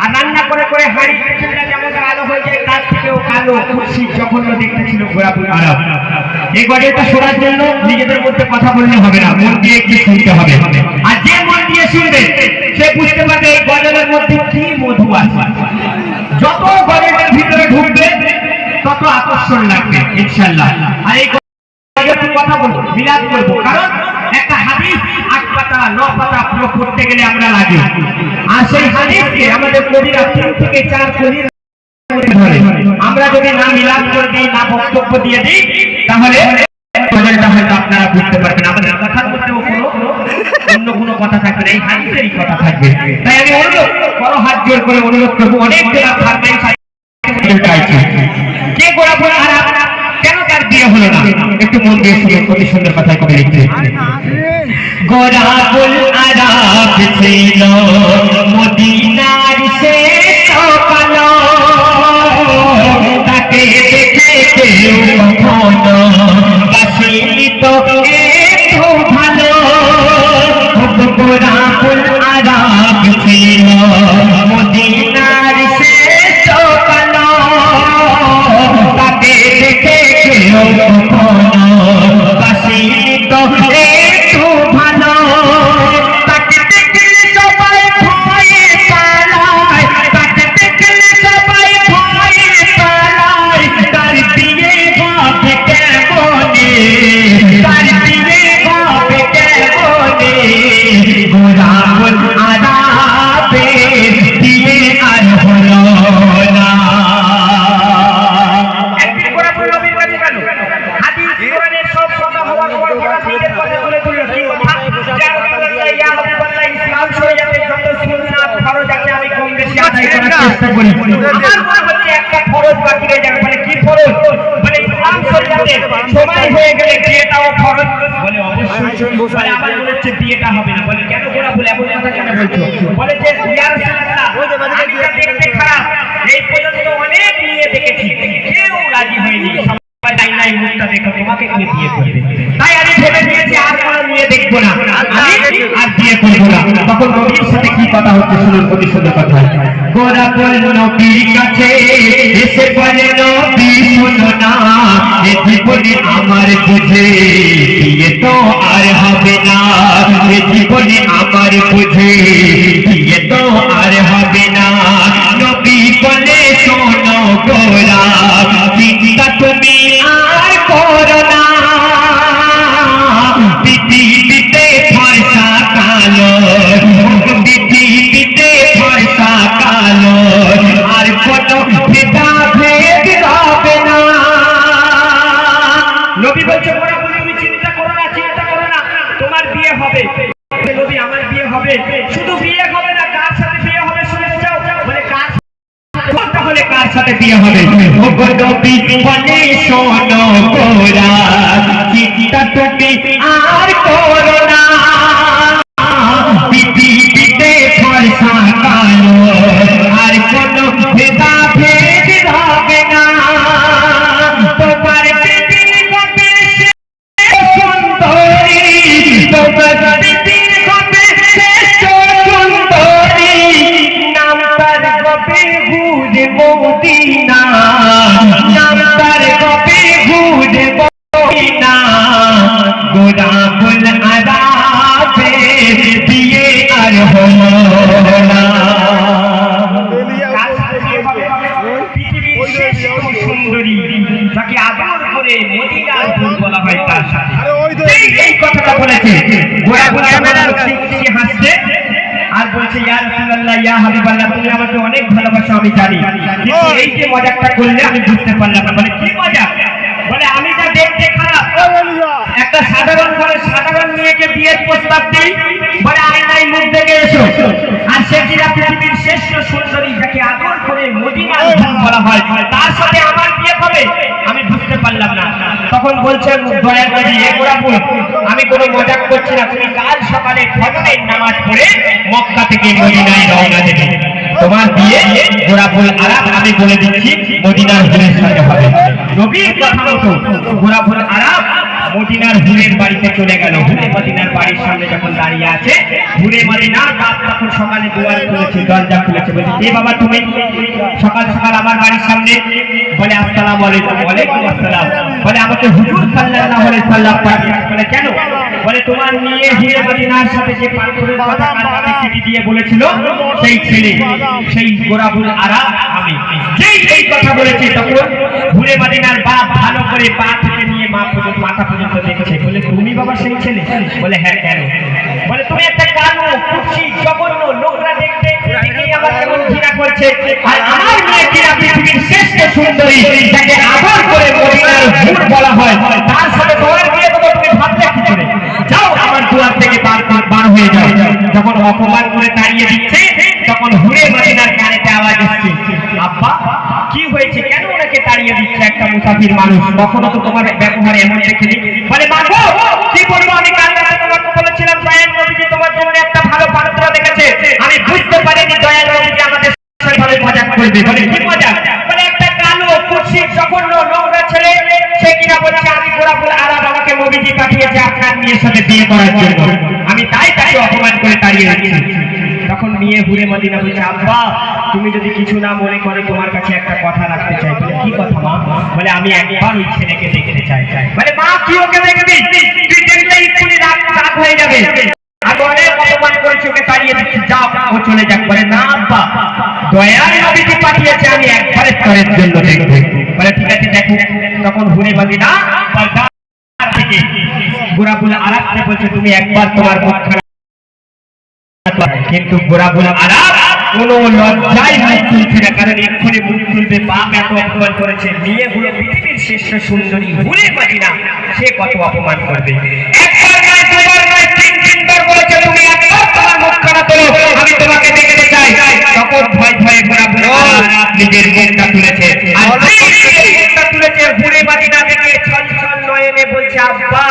আর রান্না করে করে হাড়ি যেমন আলো হয়ে যায় তার থেকেও কালো খুশি জঘন্য দেখতে ছিল গোলাপুর আরব। এই গজলটা শোনার জন্য নিজেদের মধ্যে কথা বললে হবে না, মন দিয়ে একটু শুনতে হবে। আর যে মন দিয়ে শুনবে সে বুঝতে পারবে এই গজলের মধ্যে কি মধু আছে। যত গজলের ভিতরে ঢুকবে তত আকর্ষণ লাগবে ইনশাআল্লাহ। আর এই গজলের কথা বলবো, বিলাস করবো, কারণ একটা হাদিস 8 পাতা 9 পাতা পুরো পড়তে গেলে আমরা লাগে। আর সেই হাদিসকে আমাদের কবিরা 3 থেকে 4 কবির ধরে আমরা যদি না মিলাদ করে দিই, না বক্তব্য দিয়ে দিই, তাহলে গজলটা হয়তো আপনারা বুঝতে পারবেন। আমাদের কথার মধ্যে অন্য কোনো কথা থাকবে না, এই হাদিসেরই কথা থাকবে। তাই আমি অনুরোধ বড় হাত জোর করে অনুরোধ করবো, অনেক জেলা ফারমাইশ চাইছে কে গোলাপুর আরব কেন তার বিয়ে হলো না, একটু মন দিয়ে শুনে অতি সুন্দর কথাই কবি লিখছে। গোলাপুর আরব ছিল মদিনার শেষ কালো, তাকে দেখে কেউ কখনো বাসিনি তো একটু ভালো। গোলাপুর আরব ছিল মদিনার শেষ কালো, তাকে দেখে কেউ কখনো বাসিনি তো একটু ভালো। তাকে দেখলে সবাই ভয়ে পালায়, তাকে দেখলে সবাই ভয়ে পালায়। তার বিয়ে হবে কেমনে, তার বিয়ে হবে কেমনে। গোলাপুর আরবে বিয়ে আর হলো না। একদিন গোলাপুর নবীর কাছে গেল, হাদিস কোরআনের সব কথা হওয়ার পর নিজের কথা বলে তুলল। কি কথা? ইয়া রাসূলুল্লাহ, ইয়া হাবিবাল্লাহ, ইসলাম শরীয়তে যত সুন্নাত ফরজ আছে আমি কম বেশি আদায় করার চেষ্টা করি। আমার মনে হচ্ছে একটা ফরজ বাকি রয়ে যাবে। বলে কি ফরজ? বলে ইসলাম শরীয়তে সময় হয়ে গেলে বিয়েটাও ফরজ। বলে অবশ্যই। বলে আমার মনে হচ্ছে বিয়েটা হবে না। বলে কেন গোলাপুর এমন কথা কেন বলছো? বলে যে ইয়া রাসূলুল্লাহ, আমি তো দেখতে খারাপ, এই পর্যন্ত অনেক মেয়ে দেখেছি, কেউ রাজি হয়নি, সবাই তাই নাই মুখটা দেখো তোমাকে কে বিয়ে করবে। তাই আমি ভেবে নিয়েছি আর কোনো মেয়ে দেখবো না, আমি আর বিয়ে করবো না। তখন নবীর সাথে কি কথা হচ্ছে শুনুন, অতি সুন্দর কথা। গোলাপুর নবীর কাছে এসে বলে নবী শোনো না, এ জীবনে আমার বুঝে বিয়ে তো আর হবে না। এ জীবনে আমার বুঝে বিয়ে তো আর হবে না। নবী বলে শোনো গোলাপ, চিন্তা তুমি আর করো না। পৃথিবীতে ফর্সা কালো, পৃথিবীতে ফর্সা কালো, আর কোনো ভেদাভেদ হবে না। নবী বলছে গোলাপুর তুমি চিন্তা করো না, চিন্তা করো না, তোমার বিয়ে হবে। নবী আমার বিয়ে হবে, শুধু বিয়ে হবে না, কার সাথে বিয়ে হবে শুনে যাও। বলে কার? তাহলে কার সাথে বিয়ে হবে? ও নবী বলে শোনো গোলাপ, চিন্তা তুমি আর করো না। পৃথিবীতে ফর্সা কালো, আর কোনো ভেদাভেদ হবে না। তোমার পৃথিবী হবে সুন্দরী, তোমার পৃথিবী হবে শ্রেষ্ঠ সুন্দরী। নাম তার হবে হুজে মদিনা, নাম তার হবে হুজে মদিনা। গোলাপুর আরবে বিয়ে আর হলো না। পৃথিবীর শ্রেষ্ঠ সুন্দরী যাকে আদর করে মদিনার ফুল বলা হয়, তার সাথে এই কথাটা বলেছে। গোলাপুর হাসছে আর বলছে ইয়া রাসূলুল্লাহ, ইয়া হাবিবাল্লাহ, তুমি আমাকে অনেক ভালোবাসো আমি জানি, কিন্তু এই যে মজাকটা করলে আমি বুঝতে পারলাম না। বলে কি মজাক? বলে আমি যা দেখতে খারাপ, একটা সাধারণ ঘরে সাধারণ মেয়েকে বিয়ের প্রস্তাব দিই, বলে আয়নায় মুখ দেখে এসো, আর সে কিনা পৃথিবীর শ্রেষ্ঠ সুন্দরী যাকে আদর করে মদিনার ফুল বলা হয়, তার সাথে আমার বিয়ে হবে? আমি বুঝতে পারলাম না। তখন বলছেন দয়া করে এ গোলাপুর, আমি কোনো মজাক করছি না, তুমি কাল সকালে ফজরের নামাজ পড়ে মক্কা থেকে মদিনায় রওনা দেবে। তোমার বিয়ে গোলাপুর আরব আমি বলে দিচ্ছি মদিনার হুরের সাথে হবে। নবীর কথা মতো গোলাপুর আরব মদিনার হুরের বাড়িতে চলে গেল। হুরে মদিনার বাড়ির সামনে যখন দাঁড়িয়ে আছে, হুরে মদিনার বাপ তখন সকালে দুয়ার খুলেছে, দরজা খুলেছে, বলছে এ বাবা তুমি সকাল সকাল আমার বাড়ির সামনে? বলে আসসালামু আলাইকুম। ওয়ালাইকুম আসসালাম। বলে আমাকে হুজুর সাল্লাল্লাহু আলাইহি সাল্লাম পাঠিয়েছেন। বলে কেন? বলে তোমার মেয়ে হুরে মদিনার সাথে যে পাথরের কথা কালকে চিঠি দিয়ে বলেছিল, সেই ছেলে, সেই গোরাবুল আরা আমি। যেই এই কথা বলেছে তখন হুরে মদিনার বাপ ভালো করে পা থেকে নিয়ে মাথা পর্যন্ত দেখেছে। বলে তুমি বাবা সেই ছেলে? বলে হ্যাঁ। কেন? বলে তুমি একটা কালো কুৎসি জঘন্য নোংরা দেখতে আমার কেমন ঘৃণা করছে, আর আমার মেয়ে কিনা পৃথিবীর শ্রেষ্ঠ সুন্দরী, যাকে আদর করে মদিনার হুর বলা হয়, তার সাথে তোমার বিয়ে দেবো, তুমি ভাবলে কি করে? যাও আমার দুয়ার থেকে বার হয়ে যাও। যখন অপমান করে তাড়িয়ে দিচ্ছে তখন হুরে মদিনার কানেতে আওয়াজ আসছে, আব্বা কি হয়েছে, কেন ওনাকে তাড়িয়ে দিচ্ছে একটা মুসাফির মানুষ? কখনো তো তোমার ব্যবহার এমন দেখিনি। বলে মা গো কি বলবো, আমি কাল রাতে তোমাকে বলেছিলাম দয়াল নবীজি তোমার জন্য একটা ভালো পাত্র দেখেছে, আমি বুঝতে পারিনি দয়াল নবীজি আমাদের সাথে ভালো মজাক করবে। বলে কি মজাক? বলে একটা কালো কুৎসিত জঘন্য নোংরা ছেলে, সে কিনা বলছে আমি গোরাবুল আরাব, আমাকে নবীজি পাঠিয়েছে আপনার মেয়ের সাথে বিয়ে করার জন্য, আমি তাই তাকে অপমান করে তাড়িয়ে দিচ্ছি। তখন মেয়ে হুরে মদিনা বলছে আব্বা তুমি যদি কিছু না মনে করে তোমার কাছে একটা কথা রাখতে চাই। বলে কি কথা মা? বলে আমি একবার ওই ছেলেকে দেখতে চাই। বলে মা কি ওকে দেখবি? তুই দেখলে এক্ষুনি রাগ হয়ে যাবে, আমি অনেক অপমান করেছি, ওকে তাড়িয়ে দিচ্ছি, যাও ও চলে যাক। বলে না আব্বা, দয়াল নবীজি পাঠিয়েছে, আমি একবারের তরের জন্য দেখবো। বলে ঠিক আছে দেখো। তখন হুরে মদিনা থেকে গোরাবুল আরাবকে বলছে তুমি একবার তোমার মুখখানা, কিন্তু গোরাবুল আরাব কোনো লজ্জায় মুখ তুলছে না, কারণ এক্ষুনি মুখ তুলবে, বাপ এত অপমান করেছে, মেয়ে হলো পৃথিবীর শ্রেষ্ঠ সুন্দরী হুরে মদিনা, সে কত অপমান করবে। একবার নয়, দুবার নয়, তিনবার বলেছে তুমি একবার তোমার মুখখানা তোলো, আমি তোমাকে দেখতে চাই। তখন ভয় ভয়ে গোরাবুল আরাব নিজের মুখটা তুলেছে, আর মুখটা তুলেছে হুরে মদিনা থেকে ছলছল নয়নে বলছে আব্বা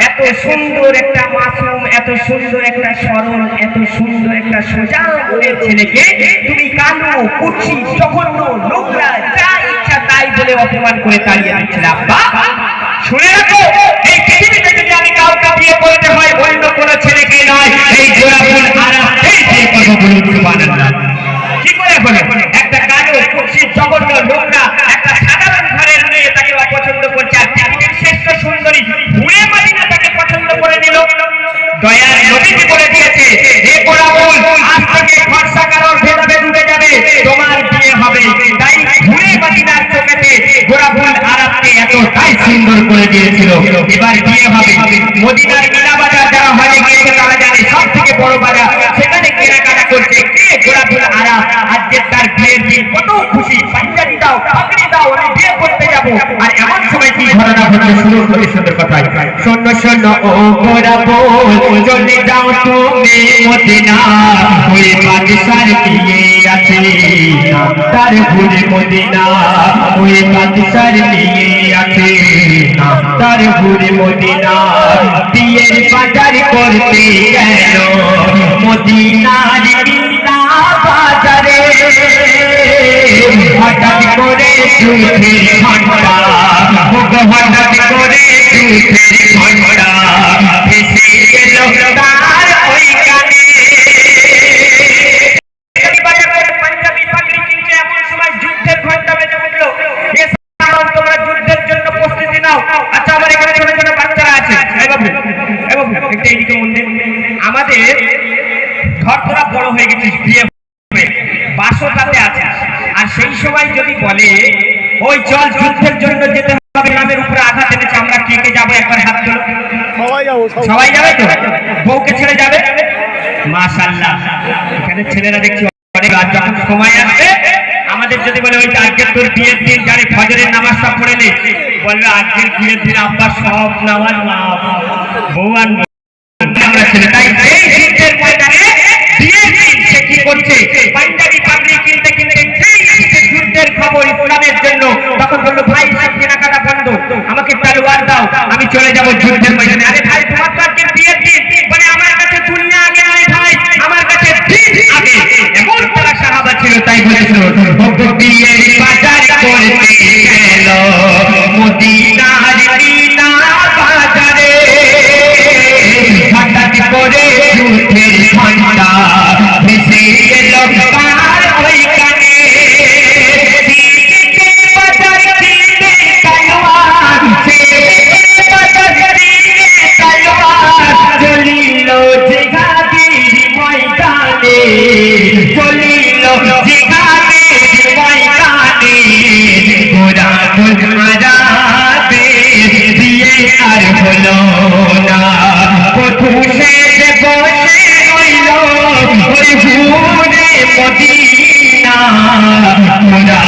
এত সুন্দর একটা মাসুম, এত সুন্দর একটা সরল, এত সুন্দর একটা সোজা মনের ছেলেকে তুমি কালো কুৎসি জঘন্য নোংরা যা ইচ্ছা তাই বলে অপমান করে তাড়িয়ে দিচ্ছিলে। আব্বা শুনে রাখো, এই পৃথিবীতে যদি আমি কাউকে বিয়ে করতে হয় অন্য কোনো ছেলেকে নয়, এই গোরাবুল আরাবকেই বিয়ে করবো। বলুন সুবহানাল্লাহ। কি করে হলো? একটা কালো কুৎসি জঘন্য নোংরা একটা সাধারণ ঘরের মেয়ে তাকে অপছন্দ করছে, আর পৃথিবীর শ্রেষ্ঠ সুন্দরী হুরে মদিনা তাকে পছন্দ করে নিল। দয়াল নবীজি বলে দিয়েছে হে গোরাবুল, আজ থেকে খরচা কারোর ভেদাভেদ উঠে যাবে, তোমার বিয়ে হবে। তাই হুরে মদিনার চোখেতে গোরাবুল আরাবকে এতটাই সুন্দর করে দিয়েছিল, এবার বিয়ে হবে। মদিনার মিনা বাজার যারা হয়ে গিয়েছে তারা জানে সব থেকে বড় বাজার, সেখানে কেনাকাটা করছে কে? গোরাবুল আরাব। আজকে তার বিয়ের দিন, কত খুশি, পাঞ্জাবি দাও, পাগড়ি দাও, আমি বিয়ে করতে যাবো। আর এমন সময় কি ঘটনা ঘটছে শুরু করে সুন্দর কথায়, শোনো শোনো ও গোরাবুল চলে যাও তুমি মদিনা, ওই বাদশার বিয়ে আছে তার হুরে মদিনা, ওই বাদশার বিয়ে আছে তার হুরে মদিনা, বিয়ের বাজার করতে গেল মদিনার বিনা বাজারে, হঠাৎ করে দুধের ঘন্টা, হঠাৎ করে দুধের ঘন্টা ভেসে গেল তার ওই কানে। পাঞ্জাবি পাগড়ি কিনছে, এমন সময় যুদ্ধের ঘন্টা বেজে উঠলো। তোমরা যুদ্ধের জন্য প্রস্তুতি নাও। আচ্ছা আমার এখানে ছোট ছোট বাচ্চারা আছে, আমাদের ঘর তোরা বড় হয়ে গেছিস, বিয়ে বাসটাতে আছে, আর সেই সময় যদি বলে ওই চল যুদ্ধের জন্য যেতে হবে, গ্রামের উপরে আঘাত এনেছে, আমরা কে কে যাবো একবার হাত তোলো। সবাই যাবে তো? বউকে ছেড়ে যাবে? মাশাআল্লাহ, এখানে ছেলেরা দেখছি অনেক। রাত যখন সময় আসবে আমাদের যদি বলে ওই আজকের তোর বিয়ের দিন, যারে ফজরের নামাজটা পড়ে নে, বলবে আজকের বিয়ের দিন আব্বা সব নামাজ মাফ, বউ আর আমরা ছেলে। তাই এই যুদ্ধের ময়দানে বিয়ের দিন সে কি করছে? পাঞ্জাবি পাগড়ি কিনতে কিনতে যুদ্ধের খবর ইসলামের জন্য, তখন বললো ভাই সব কেনাকাটা বন্ধ, আমাকে তলোয়ার দাও, আমি চলে যাবো যুদ্ধের ময়দানে। আরে ভাই তোমার তো আজকে বিয়ের দিন। মানে আমার কাছে দুনিয়া আগে নয় ভাই, আমার কাছে দিন আগে। এমন তারা সাহাবা ছিল, তাই বলেছিল বিয়ের বাজার করতে গেল মদিনার বিনা বাজারে, তার ওই কানে চলিল জিহাদের ময়দানে চলিল জিহাদের ময়দানে ঘোড়া মারাবে দিয়ে আর হলো না বধূ সে বসে রইল ওই ভুরে মদিনা ঘোড়া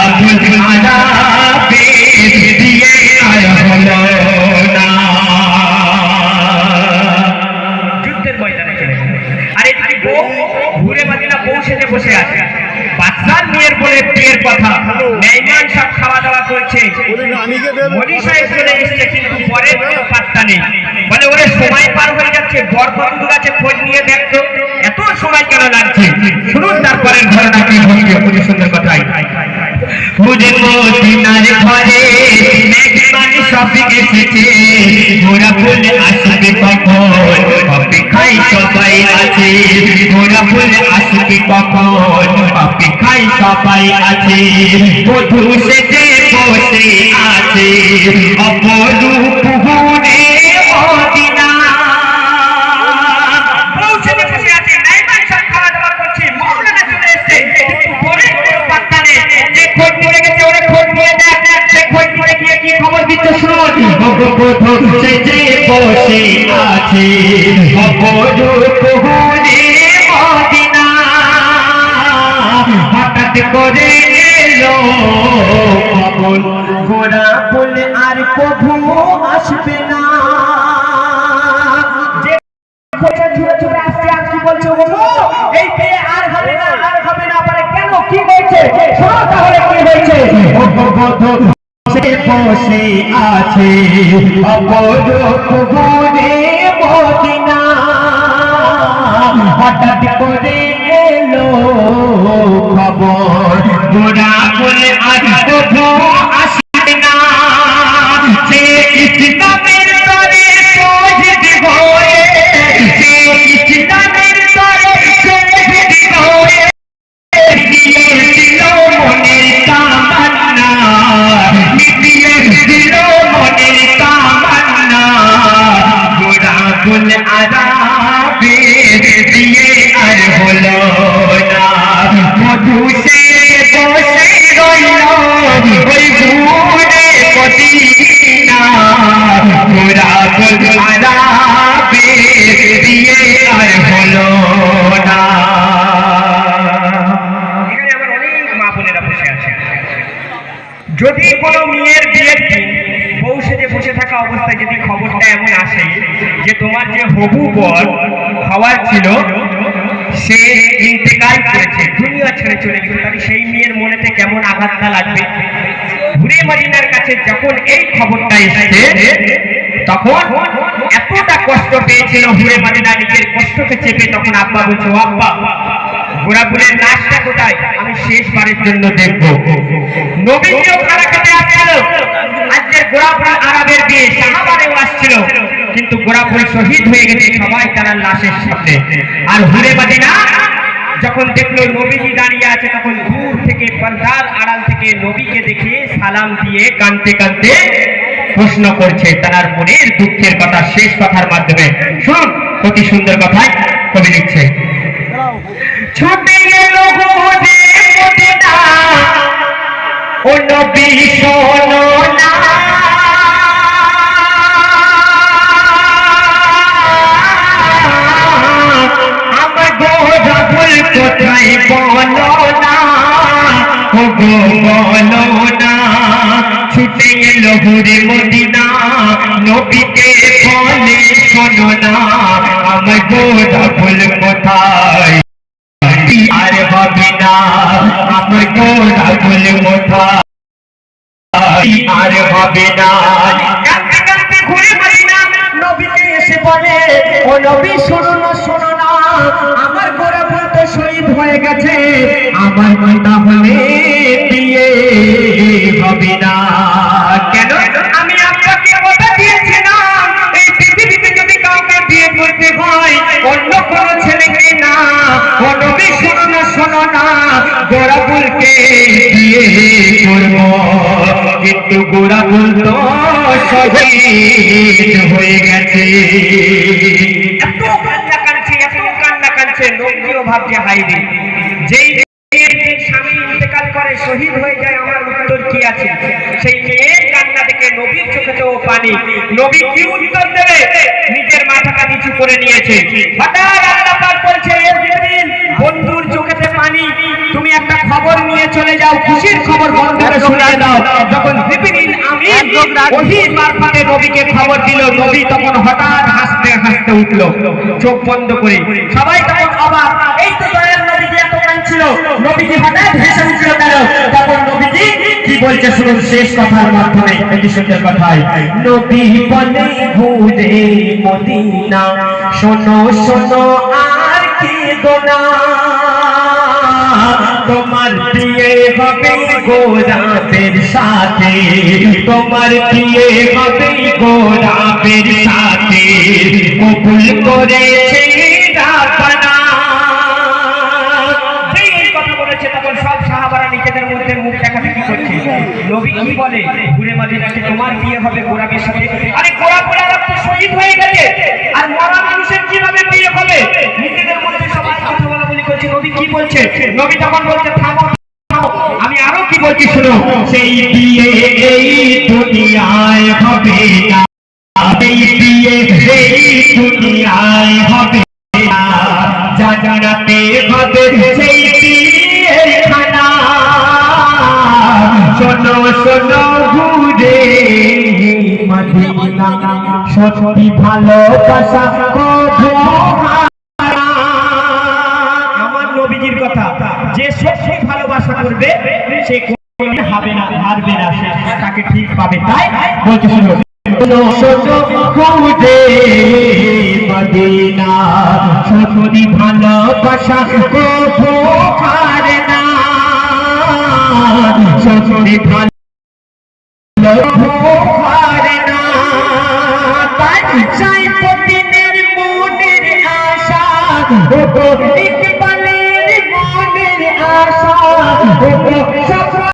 মারাবে দিয়ে আর হলো না। যুদ্ধের ময়দানে চলে গেল। আর এই বউ ঘুরে মদিনা বউ সেজে বসে আছে। বাদশার মেয়ের বলে বিয়ের কথা, মেহমান সব খাওয়া দাওয়া করছে, মোদি সাহেব চলে এসছে, কিন্তু পরের কোনো পাত্তা নেই। বলে ওরে সময় পার হয়ে যাচ্ছে, বর কতদূর আছে খোঁজ নিয়ে দেখতো, এত সময় কেন লাগছে? শুনুন তারপরের ঘটনা কি ঘটবে। খুবই সুন্দর কথাই মুঝে মদিনার ঘরে মেহমান সব এসেছে, ঘোড়া ফুল আসবে কখন অপেক্ষায় সবাই আছে, ঘোড়া ফুল আসবে কখন অপেক্ষায় সবাই আছে, বধূ সেজে বসে আছে অপরূপ হুরে মদিনা। বউ সেজে বসে আছে, মেহমান সব খাওয়া দাওয়া করছে, মৌলানা চলে এসেছে, পরে কোনো পাত্তা নেই। যে খোঁজ নিয়ে গেছে ওরে খোঁজ নিয়ে দেখ, সে খোঁজ নিয়ে গিয়ে কি খবর দিচ্ছে শুনুন। বধূ সেজে বসে আছে অপরূপ হুরে মদিনা, হঠাৎ করে এলো খবর ঘোড়া বলে আর প্রভু আসবে না। যে ছুটে ছুটে আসছে আর কি বলছে, এই বিয়ে আর হবে না, আর হবে না। বলে কেন, কি হয়েছে? শোনো তাহলে কি হয়েছে। বসে আছে অপরূপ হুরে মদিনা, হঠাৎ করে এলো খবর ঘোড়া বলে আর প্রভু আসবে না। যে ইসলামের তরে শহীদ হয়ে, যে ইসলামের তরে শহীদ হয়ে দিয়েছিল মনের তামান্না, দিয়েছিল মনের তামান্না, ঘোড়া বলে আরাবে দিয়ে আর হলো না, বধূ সে বসে রইল ওই ভুরে মদিনা, ঘোড়া বলে আরাবে দিয়ে আর হলো না। এখানে আমার অনেক মা বোনেরা বসে আছে। যদি কোনো মেয়ের বিয়ের দিন বউ সেজে বসে থাকা অবস্থায় যদি খবরটা এমন আসে যে তোমার যে হবু বর হওয়ার ছিল সে ইন্তেকাল করেছে, দুনিয়া ছেড়ে চলে গেছে, তাহলে সেই মেয়ের মনেতে কেমন আঘাতটা লাগবে। ঘুরে মদিনার কাছে যখন এই খবরটা এসেছে তখন এতটা কষ্ট পেয়েছিল ঘুরে মদিনা, নিজের কষ্টকে চেপে তখন আব্বা বলছে, ও আব্বা গোরাপুরের লাশটা কোথায়, আমি শেষবারের জন্য দেখবো। নবীজিও খানা খেতে আসছিল, আজকের গোরাপুর আরবের বিয়ে সাহাবারেও আসছিল, কিন্তু গোরাপুর শহীদ হয়ে গেছে সবাই তারা লাশের সামনে। আর হুরে মদিনা যখন দেখলো নবীজি দাঁড়িয়ে আছে, তখন দূর থেকে পর্দার আড়াল থেকে নবীকে দেখে সালাম দিয়ে কাঁদতে কাঁদতে প্রশ্ন করছে তার মনের দুঃখের কথা শেষ কথার মাধ্যমে। শুনুন অতি সুন্দর কথায় কবি লিখছে, ছুটে গেল হুরে মদিনা ও নবী শোনো না, আমার গোরা ভুল কোথায় বলো না, ও গো বলো না, ছুটে গেল হুরে মদিনা নবীকে বলে শোনো না, আমার গোরা ভুল কোথায় আর হবে না, আমার গোরা ভুল কোথায় আর হবে না। কাঁদতে কাঁদতে ঘুরে মদিনা নবীকে এসে বলে, ও নবী শোনো না, শোনো না, আমার গোরা ভুল তো শহীদ হয়ে গেছে, আমার মাতা হলে বিয়ে হবে না। কেন? আমি আপনাকে কথা দিয়েছিলাম এই পৃথিবীতে যদি কাউকে বিয়ে করতে হয় অন্য কোনো ছেলেকে না। ও নবী শোনো না, শোনো না গোরাকুলকে দিয়ে করব, কিন্তু গোরাকুল তো শহীদ হয়ে গেছে। এত কান্না কাঁদছে, নবীও ভাবছে হায়রে, যেই স্বামী ইন্তেকাল করে শহীদ হয়ে যায়, আমার উত্তর কি আছে? সেই মেয়ের কান্না দেখে নবীর চোখে তো পানি, নবী কি উত্তর দেবে? নিজের মাথাটা নিচু করে নিয়েছে। হঠাৎ আল্লাহ পাক বলছে, এ জিবরিল, বন্ধুর চোখেতে পানি, তুমি একটা খবর নিয়ে চলে যাও, খুশির খবর বন্ধুকে শুনিয়ে দাও। যখন জিবরিল আমিন ওহীর মারফতে নবীকে খবর দিল, নবী তখন হঠাৎ হাসতে হাসতে উঠল, চোখ বন্ধ করে। সবাই তখন অবাক, এই তো দয়ার নবীজি এত কাঁদছিল, নবীজি হঠাৎ হেসে উঠল কেন? তখন নবীজি কি বলছে শুনুন শেষ কথার মাধ্যমে, এটি সুন্দর কথায়। নবী বলে ঘুরে মদিনা, শোনো শোনো আর কি দোনা, তোমার বিয়ে হবে গোরাবের সাথে, তোমার বিয়ে হবে গোরাবের সাথে, কবুল করেছে রাব্বানা। এই কথা বলেছে, তখন সব সাহাবারা নিজেদের মধ্যে মুখ দেখাতে কি করছে? নবী কি বলে? ঘুরে মদিনাতে তোমার বিয়ে হবে গোরাবের সাথে। আরে গোরা তো শহীদ হয়ে গেছে, আর মরা মানুষের কিভাবে বিয়ে হবে? নিজেদের মধ্যে সবাই কথা বলা বলি করছে, নবী কি বলছে? নবী তখন বলছে, থামো, আমি আরো কি বলছি শুনো, সেই বিয়ে এই দুনিয়ায় হবে না, এই বিয়ে এই দুনিয়ায় হবে না, জান্নাতে হবে সেই বিয়ের খানা। শোনো শোনো ঘুরে মদিনা, সত্যি ভালোবাসা কবু হারা। আমার নবীজির কথা, যে সত্যি ভালোবাসা করবে সে কোনোদিন হবে না, হারবে না, সে তাকে ঠিক পাবে। তাই বলতে শুনো, ঘুরে মদিনা, সত্যি ভালোবাসা কবু হারে না, সত্যি ভালো হারে না। তাই চাই প্রতিদিনের মনের আশা, ইকবালের মনের আশা,